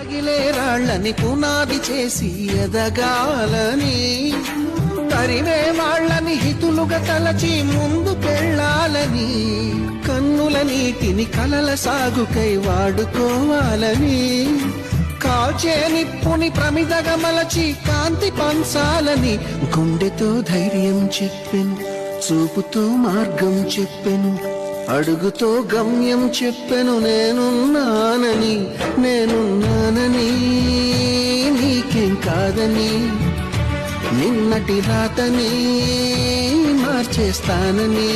అగిలే రాళ్ళని పునాది చేసి ఎదగాలని, తరివే వాళ్ళని హితులుగా తలచి ముందుకెళ్ళాలని, కన్నుల నీటిని కలల సాగుకై వాడుకోవాలని, కాల్చే నిప్పుని ప్రమిదగా మలచి కాంతి పంచాలని, గుండెతో ధైర్యం చెప్పెను, చూపుతో మార్గం చెప్పెను, అడుగుతో గమ్యం చెప్పెను, నేనున్నానని నీకేం కాదని, నిన్నటి రాతని మార్చేస్తానని.